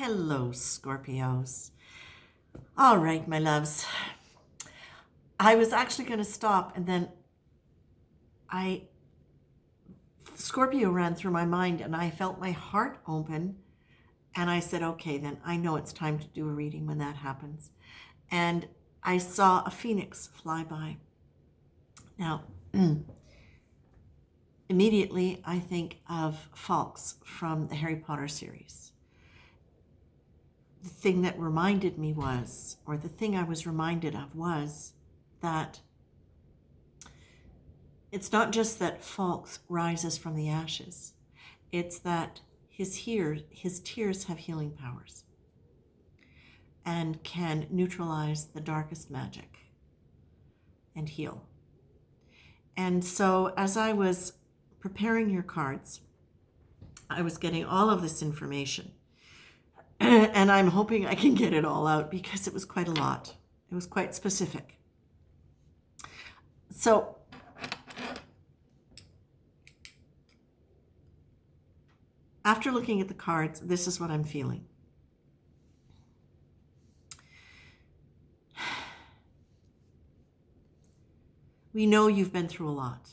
Hello, Scorpios. All right, my loves. I was actually going to stop and then I Scorpio ran through my mind and I felt my heart open and I said, okay, then I know it's time to do a reading when that happens. And I saw a phoenix fly by. Now, immediately I think of Fawkes from the Harry Potter series. The thing that reminded me was, or the thing I was reminded of was that it's not just that Fawkes rises from the ashes, it's that his tears have healing powers and can neutralize the darkest magic and heal. And so as I was preparing your cards, I was getting all of this information. And I'm hoping I can get it all out because it was quite a lot. It was quite specific. So after looking at the cards, this is what I'm feeling. We know you've been through a lot.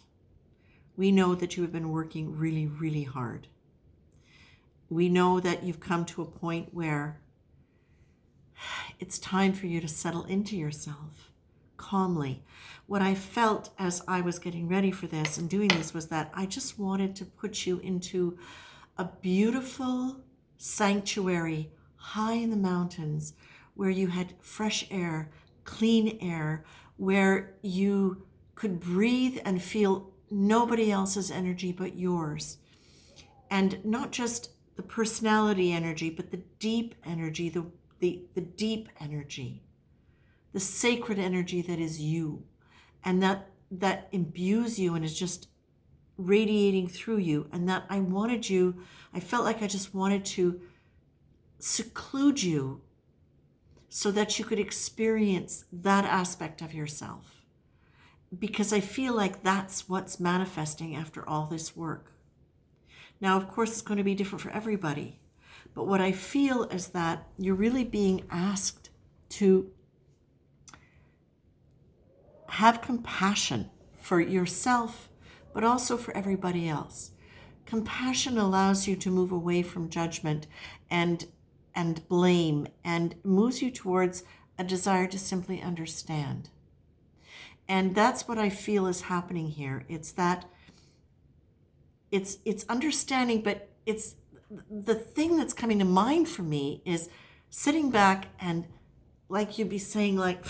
We know that you have been working really, really hard. We know that you've come to a point where it's time for you to settle into yourself calmly. What I felt as I was getting ready for this and doing this was that I just wanted to put you into a beautiful sanctuary high in the mountains where you had fresh air, clean air, where you could breathe and feel nobody else's energy but yours. And not just the personality energy, but the deep energy, the deep energy, the sacred energy that is you, and that imbues you and is just radiating through you. And that I felt like I just wanted to seclude you so that you could experience that aspect of yourself. Because I feel like that's what's manifesting after all this work. Now, of course, it's going to be different for everybody. But what I feel is that you're really being asked to have compassion for yourself, but also for everybody else. Compassion allows you to move away from judgment and blame and moves you towards a desire to simply understand. And that's what I feel is happening here. It's that it's understanding, but it's the thing that's coming to mind for me is sitting back and like you'd be saying, like,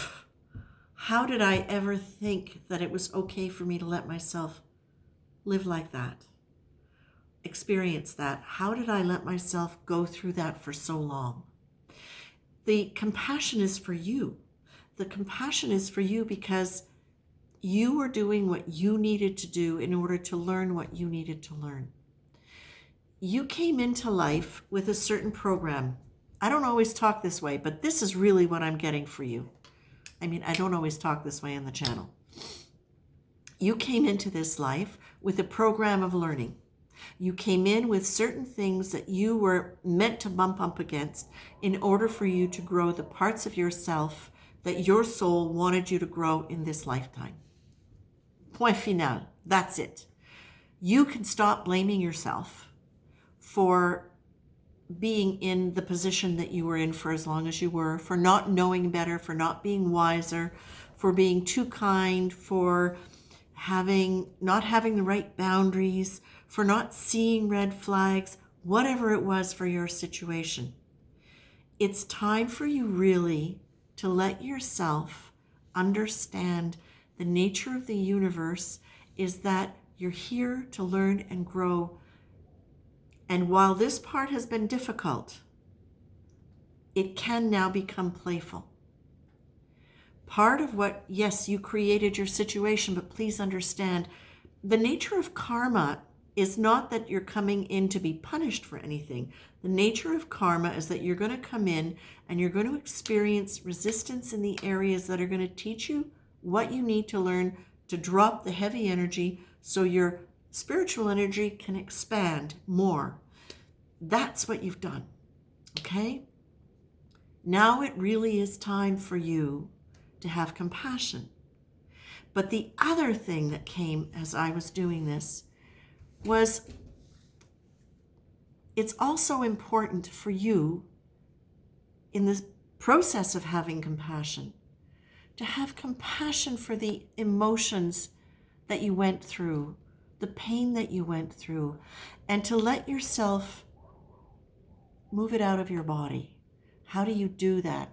how did I ever think that it was okay for me to let myself live like that? Experience that? How did I let myself go through that for so long? The compassion is for you. The compassion is for you because you were doing what you needed to do in order to learn what you needed to learn. You came into life with a certain program. I don't always talk this way, but this is really what I'm getting for you. I mean, I don't always talk this way on the channel. You came into this life with a program of learning. You came in with certain things that you were meant to bump up against in order for you to grow the parts of yourself that your soul wanted you to grow in this lifetime. Point final. That's it. You can stop blaming yourself for being in the position that you were in for as long as you were, for not knowing better, for not being wiser, for being too kind, for not having the right boundaries, for not seeing red flags, whatever it was for your situation. It's time for you really to let yourself understand the nature of the universe is that you're here to learn and grow. And while this part has been difficult, it can now become playful. Part of what, yes, you created your situation, but please understand, the nature of karma is not that you're coming in to be punished for anything. The nature of karma is that you're going to come in and you're going to experience resistance in the areas that are going to teach you what you need to learn to drop the heavy energy so your spiritual energy can expand more. That's what you've done. Okay? Now it really is time for you to have compassion. But the other thing that came as I was doing this was it's also important for you in the process of having compassion to have compassion for the emotions that you went through, the pain that you went through, and to let yourself move it out of your body. How do you do that?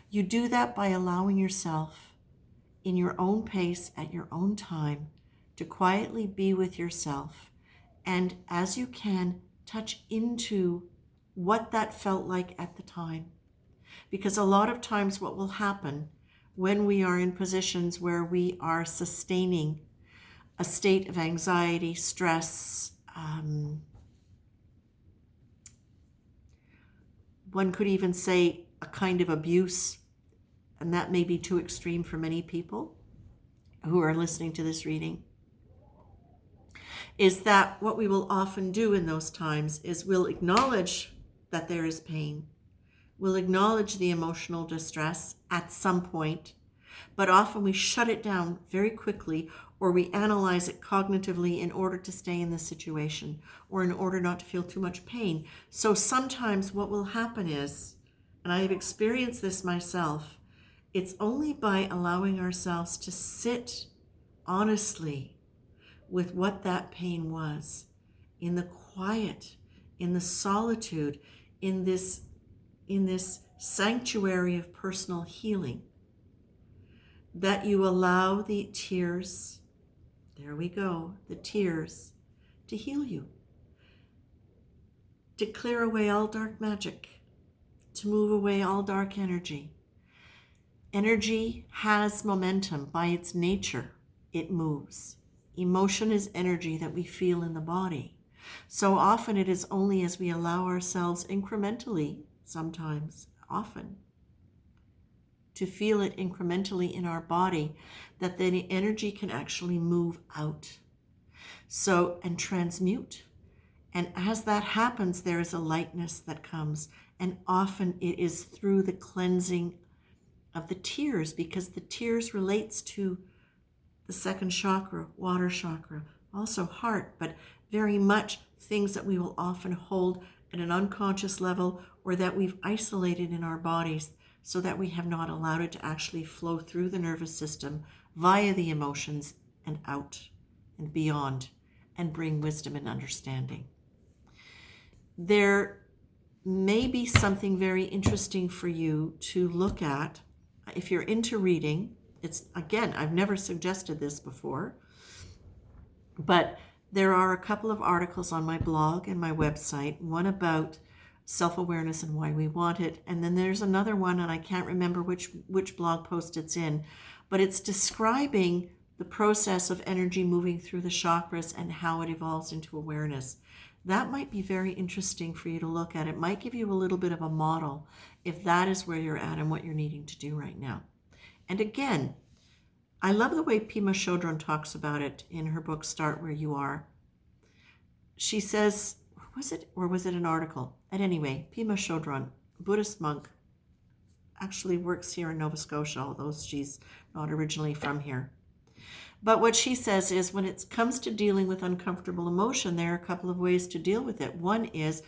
You do that by allowing yourself in your own pace, at your own time, to quietly be with yourself. And as you can, touch into what that felt like at the time. Because a lot of times what will happen when we are in positions where we are sustaining a state of anxiety, stress, one could even say a kind of abuse, and that may be too extreme for many people who are listening to this reading, is that what we will often do in those times is we'll acknowledge that there is pain. We'll acknowledge the emotional distress at some point, but often we shut it down very quickly, or we analyze it cognitively in order to stay in the situation or in order not to feel too much pain. So sometimes what will happen is, and I have experienced this myself, it's only by allowing ourselves to sit honestly with what that pain was, in the quiet, in the solitude, in this sanctuary of personal healing, that you allow the tears, there we go, the tears, to heal you, to clear away all dark magic, to move away all dark energy. Energy has momentum by its nature. It moves. Emotion is energy that we feel in the body. So often it is only as we allow ourselves incrementally, sometimes, often, to feel it incrementally in our body, that the energy can actually move out. So, and transmute. And as that happens, there is a lightness that comes. And often it is through the cleansing of the tears, because the tears relates to the second chakra, water chakra, also heart, but very much things that we will often hold at an unconscious level, or that we've isolated in our bodies so that we have not allowed it to actually flow through the nervous system via the emotions and out and beyond, and bring wisdom and understanding. There may be something very interesting for you to look at if you're into reading. It's, again, I've never suggested this before, but there are a couple of articles on my blog and my website, one about self-awareness and why we want it, and then there's another one, and I can't remember which blog post it's in, but it's describing the process of energy moving through the chakras and how it evolves into awareness. That might be very interesting for you to look at. It might give you a little bit of a model if that is where you're at and what you're needing to do right now. And again, I love the way Pema Chodron talks about it in her book, Start Where You Are. She says, was it an article? At any rate, Pema Chodron, Buddhist monk, actually works here in Nova Scotia, although she's not originally from here. But what she says is, when it comes to dealing with uncomfortable emotion, there are a couple of ways to deal with it. One is,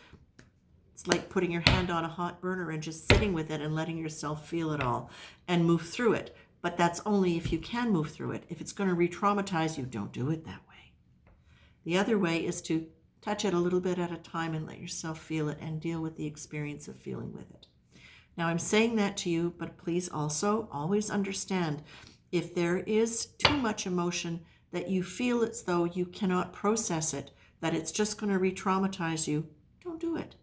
it's like putting your hand on a hot burner and just sitting with it and letting yourself feel it all and move through it. But that's only if you can move through it. If it's going to re-traumatize you, don't do it that way. The other way is to touch it a little bit at a time and let yourself feel it and deal with the experience of feeling with it. Now, I'm saying that to you, but please also always understand, if there is too much emotion that you feel as though you cannot process it, that it's just going to re-traumatize you, don't do it.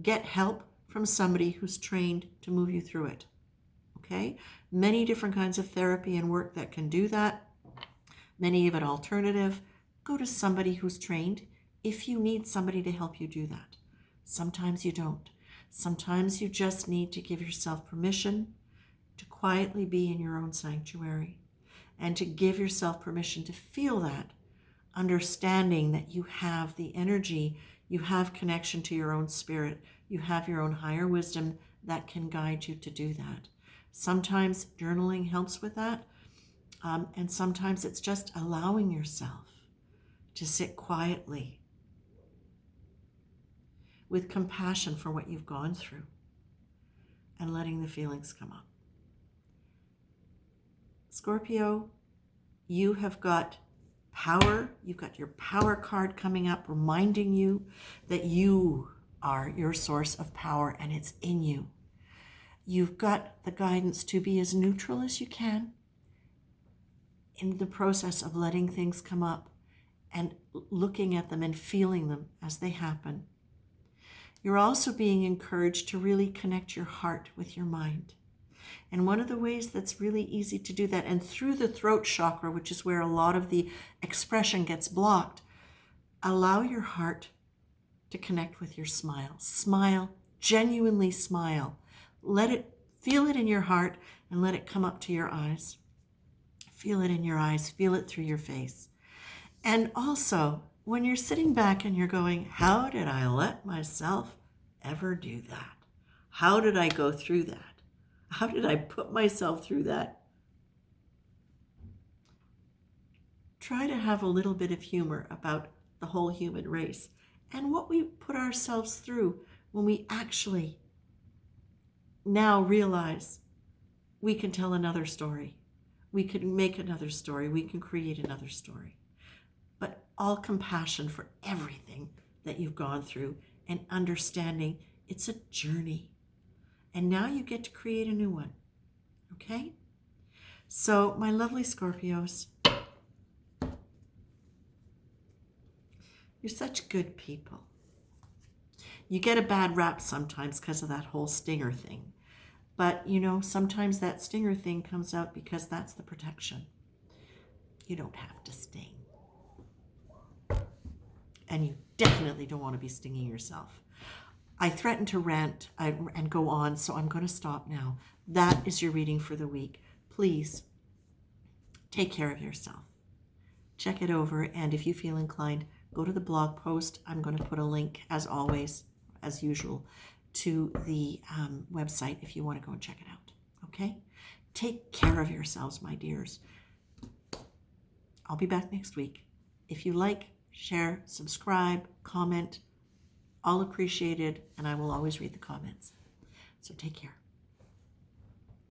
Get help from somebody who's trained to move you through it. Okay? Many different kinds of therapy and work that can do that. Many of it alternative. Go to somebody who's trained if you need somebody to help you do that. Sometimes you don't. Sometimes you just need to give yourself permission to quietly be in your own sanctuary and to give yourself permission to feel that, understanding that you have the energy You have connection to your own spirit. You have your own higher wisdom that can guide you to do that. Sometimes journaling helps with that. And sometimes it's just allowing yourself to sit quietly with compassion for what you've gone through and letting the feelings come up. Scorpio, you have got power. You've got your power card coming up, reminding you that you are your source of power and it's in you. You've got the guidance to be as neutral as you can in the process of letting things come up and looking at them and feeling them as they happen. You're also being encouraged to really connect your heart with your mind. And one of the ways that's really easy to do that, and through the throat chakra, which is where a lot of the expression gets blocked, allow your heart to connect with your smile. Smile, genuinely smile. Feel it in your heart and let it come up to your eyes. Feel it in your eyes, feel it through your face. And also, when you're sitting back and you're going, how did I let myself ever do that? How did I go through that? How did I put myself through that? Try to have a little bit of humor about the whole human race and what we put ourselves through when we actually now realize we can tell another story. We can make another story. We can create another story. But all compassion for everything that you've gone through and understanding it's a journey. And now you get to create a new one. Okay? So, my lovely Scorpios, you're such good people. You get a bad rap sometimes because of that whole stinger thing. But, sometimes that stinger thing comes out because that's the protection. You don't have to sting. And you definitely don't want to be stinging yourself. I threaten to rant and go on, so I'm going to stop now. That is your reading for the week. Please take care of yourself. Check it over, and if you feel inclined, go to the blog post. I'm going to put a link, as always, as usual, to the website if you want to go and check it out. Okay? Take care of yourselves, my dears. I'll be back next week. If you like, share, subscribe, comment, all appreciated, and I will always read the comments. So take care.